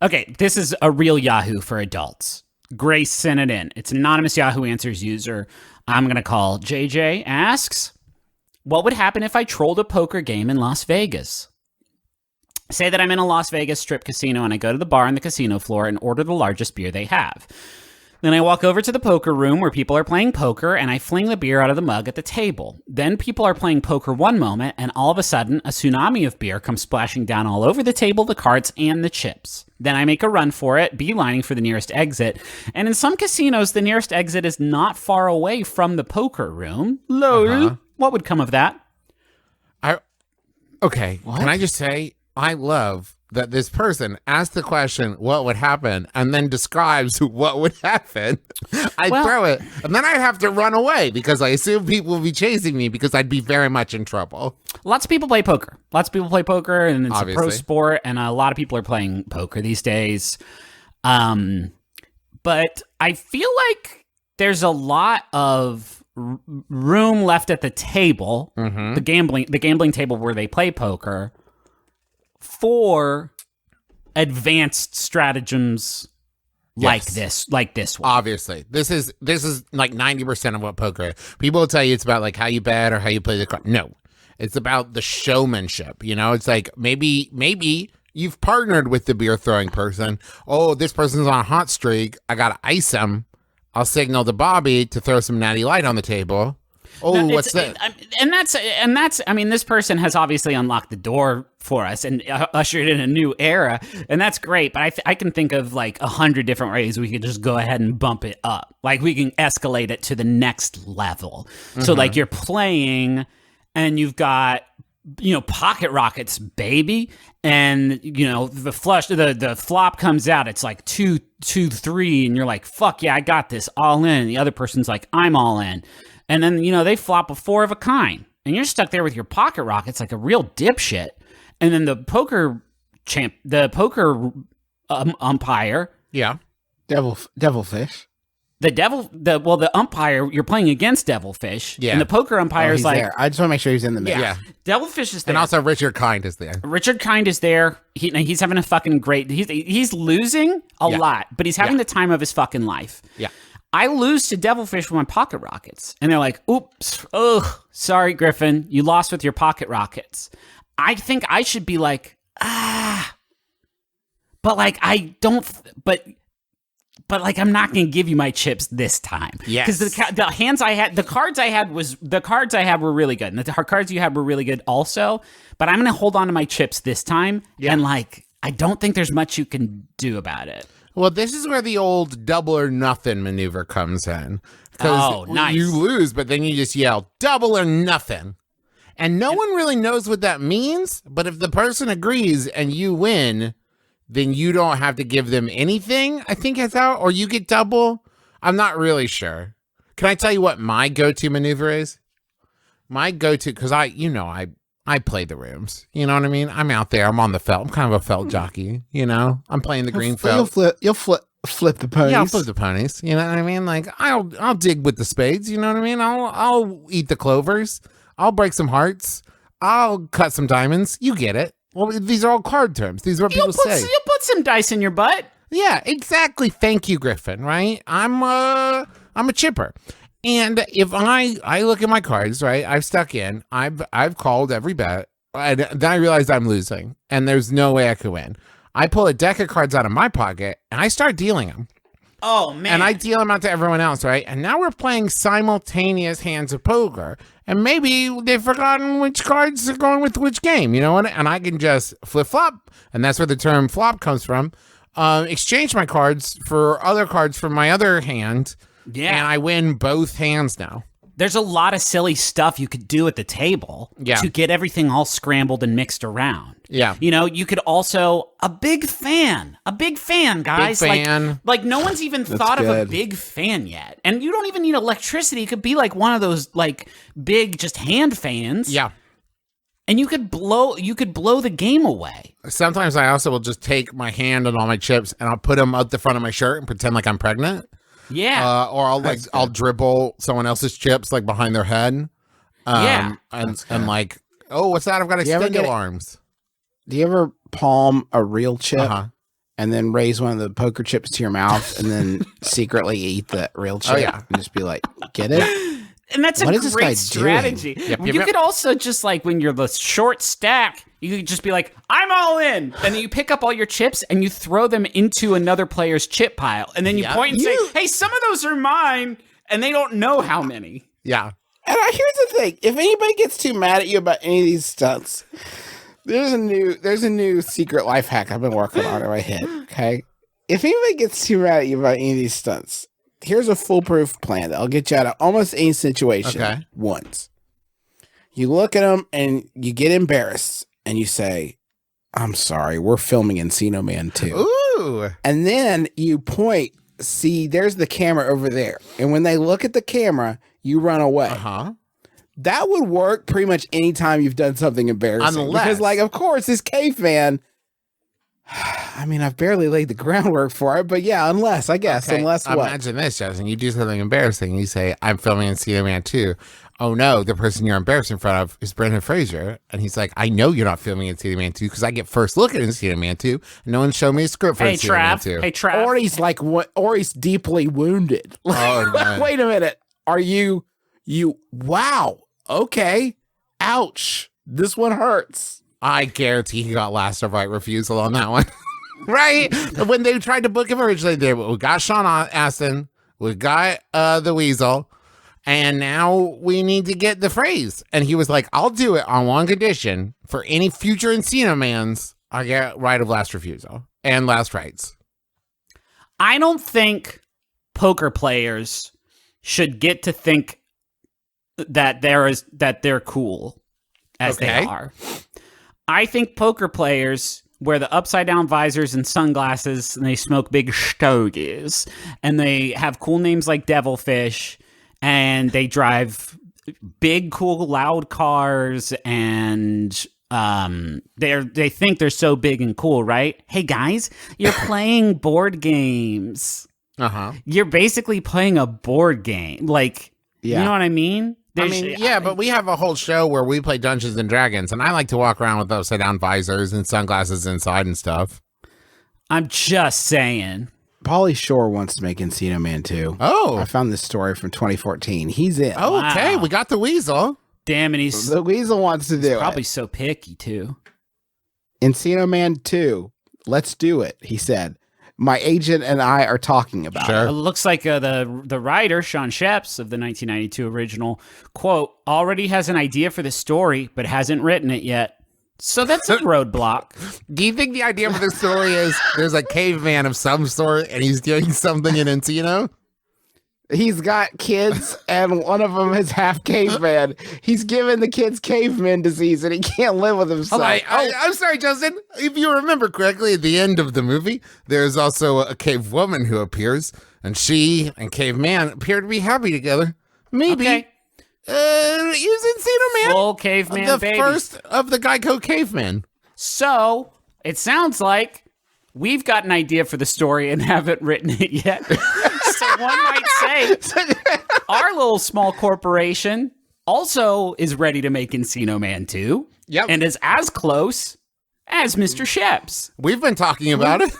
Okay, this is a real Yahoo for adults. Grace sent it in. It's anonymous Yahoo Answers user. I'm going to call JJ asks, what would happen if I trolled a poker game in Las Vegas? Say that I'm in a Las Vegas strip casino and I go to the bar on the casino floor and order the largest beer they have. Then I walk over to the poker room where people are playing poker and I fling the beer out of the mug at the table. Then people are playing poker one moment and all of a sudden a tsunami of beer comes splashing down all over the table, the cards, and the chips. Then I make a run for it, beelining for the nearest exit. And in some casinos, the nearest exit is not far away from the poker room. Lol. What would come of that? Okay, what? Can I just say, I love that this person asked the question, what would happen, and then describes what would happen. I'd throw it, and then I'd have to run away because I assume people will be chasing me because I'd be very much in trouble. Lots of people play poker. And it's obviously a pro sport, and a lot of people are playing poker these days. But I feel like there's a lot of room left at the table, the gambling table where they play poker, for advanced stratagems like this one. Obviously, this is like 90% of what poker is. People will tell you it's about like how you bet or how you play the card. No, it's about the showmanship. You know, it's like maybe you've partnered with the beer throwing person. Oh, this person's on a hot streak. I gotta ice him. I'll signal to Bobby to throw some Natty Light on the table. Oh, what's that? And that's. I mean, this person has obviously unlocked the door for us and ushered in a new era, and that's great. But I can think of like 100 different ways we could just go ahead and bump it up. Like we can escalate it to the next level. So like you're playing, and you've got pocket rockets, baby, and the flush, the flop comes out. It's like 2, 3, and you're like, fuck yeah, I got this, all in. And the other person's like, I'm all in. And then, they flop a 4 of a kind. And you're stuck there with your pocket rockets like a real dipshit. And then the poker umpire. Yeah. Devilfish. The umpire, you're playing against Devilfish. Yeah. And the poker umpire's like. There. I just want to make sure he's in the mix. Yeah. Devilfish is there. And also Richard Kind is there. Richard Kind is there. He's having a fucking great. He's losing a lot, but he's having the time of his fucking life. Yeah. I lose to Devilfish with my pocket rockets. And they're like, oops, sorry, Griffin, you lost with your pocket rockets. I think I should be like, but like, I don't, but like, I'm not going to give you my chips this time. Yes. Because the cards I had were really good. And the cards you had were really good also. But I'm going to hold on to my chips this time. Yeah. And like, I don't think there's much you can do about it. Well, this is where the old double or nothing maneuver comes in. Because nice. You lose, but then you just yell, double or nothing. And no one really knows what that means. But if the person agrees and you win, then you don't have to give them anything, I think that's how. Or you get double. I'm not really sure. Can I tell you what my go-to maneuver is? My go-to, because I play the rooms. You know what I mean? I'm out there. I'm on the felt. I'm kind of a felt jockey. I'm playing the green felt. You'll flip the ponies. Yeah, I'll flip the ponies. You know what I mean? Like I'll dig with the spades. You know what I mean? I'll eat the clovers. I'll break some hearts. I'll cut some diamonds. You get it. Well, these are all card terms. These are what people say. You'll put some dice in your butt. Yeah, exactly. Thank you, Griffin. Right? I'm a chipper. And if I look at my cards, right, I've stuck in, I've called every bet, and then I realized I'm losing, and there's no way I could win. I pull a deck of cards out of my pocket, and I start dealing them. Oh, man. And I deal them out to everyone else, right? And now we're playing simultaneous hands of poker, and maybe they've forgotten which cards are going with which game, you know what? And I can just flip-flop, and that's where the term flop comes from, exchange my cards for other cards from my other hand. Yeah. And I win both hands now. There's a lot of silly stuff you could do at the table to get everything all scrambled and mixed around. Yeah. You could also, a big fan, guys. Big fan. Like no one's even thought of a big fan yet. And you don't even need electricity. It could be like one of those like big just hand fans. Yeah. And you could blow the game away. Sometimes I also will just take my hand and all my chips and I'll put them out the front of my shirt and pretend like I'm pregnant. Yeah. Or I'll dribble someone else's chips like behind their head. And like, oh, what's that? I've got extended arms. Do you ever palm a real chip and then raise one of the poker chips to your mouth and then secretly eat the real chip yeah. and just be like, get it? And that's What a is this guy great strategy. Yep, You could also just like when you're the short stack, you could just be like, I'm all in. And then you pick up all your chips and you throw them into another player's chip pile. And then you point and say, hey, some of those are mine. And they don't know how many. Yeah. And here's the thing: if anybody gets too mad at you about any of these stunts, there's a new secret life hack I've been working on in my head. Okay, if anybody gets too mad at you about any of these stunts, here's a foolproof plan that'll get you out of almost any situation once. You look at them and you get embarrassed and you say, "I'm sorry, we're filming Encino Man 2." Ooh. And then you point. See, there's the camera over there. And when they look at the camera, you run away. Uh-huh. That would work pretty much anytime you've done something embarrassing. Unless... Because, like, of course, this caveman, I mean, I've barely laid the groundwork for it, but yeah, unless, I guess. Okay. Unless what? Imagine this, Justin. You do something embarrassing. You say, I'm filming Encino Man 2. Oh, no, the person you're embarrassed in front of is Brendan Fraser. And he's like, I know you're not filming Encino Man 2 because I get first look at Encino Man 2. And no one showed me a script for Encino Man 2. Hey, Trav. Or he's like, or he's deeply wounded. Oh, man. Wait a minute. Are you, wow. Okay. Ouch. This one hurts. I guarantee he got last of right refusal on that one. Right? When they tried to book him originally, we got Sean Astin, we got the Weasel, and now we need to get the phrase. And he was like, I'll do it on one condition. For any future Encino Mans, I get right of last refusal and last rights. I don't think poker players should get to think that they're cool as they are. I think poker players wear the upside down visors and sunglasses, and they smoke big stogies, and they have cool names like Devilfish, and they drive big, cool, loud cars, and they think they're so big and cool, right? Hey guys, you're playing board games. Uh-huh. You're basically playing a board game. Like, you know what I mean? But we have a whole show where we play Dungeons and Dragons, and I like to walk around with upside down visors and sunglasses inside and stuff. I'm just saying. Pauly Shore wants to make Encino Man 2. Oh. I found this story from 2014. He's in. Oh, okay. Wow. We got the Weasel. Damn, and he's The Weasel wants to do probably it. so picky, too. Encino Man 2. Let's do it, he said. My agent and I are talking about Sure. It looks like the writer, Sean Sheps, of the 1992 original, quote, already has an idea for the story, but hasn't written it yet. So that's a roadblock. Do you think the idea for the story is there's a caveman of some sort and he's doing something in Encino? He's got kids, and one of them is half caveman. He's given the kids caveman disease, and he can't live with himself. I'm sorry, Justin. If you remember correctly, at the end of the movie, there's also a cave woman who appears, and she and caveman appear to be happy together. Maybe. Okay. Is Encino Man Full caveman the baby. first of the Geico cavemen? So it sounds like we've got an idea for the story and haven't written it yet. So one might say our little small corporation also is ready to make Encino Man 2. Yep. And is as close as Mr. Sheps. We've been talking about it.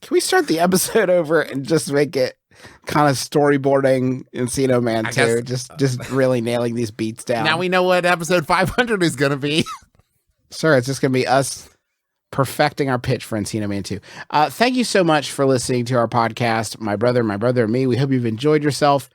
Can we start the episode over and just make it kind of storyboarding Encino Man 2? Just really nailing these beats down. Now we know what episode 500 is going to be. Sure, it's just going to be us perfecting our pitch for Encino Man 2. Thank you so much for listening to our podcast, My Brother and Me. We hope you've enjoyed yourself.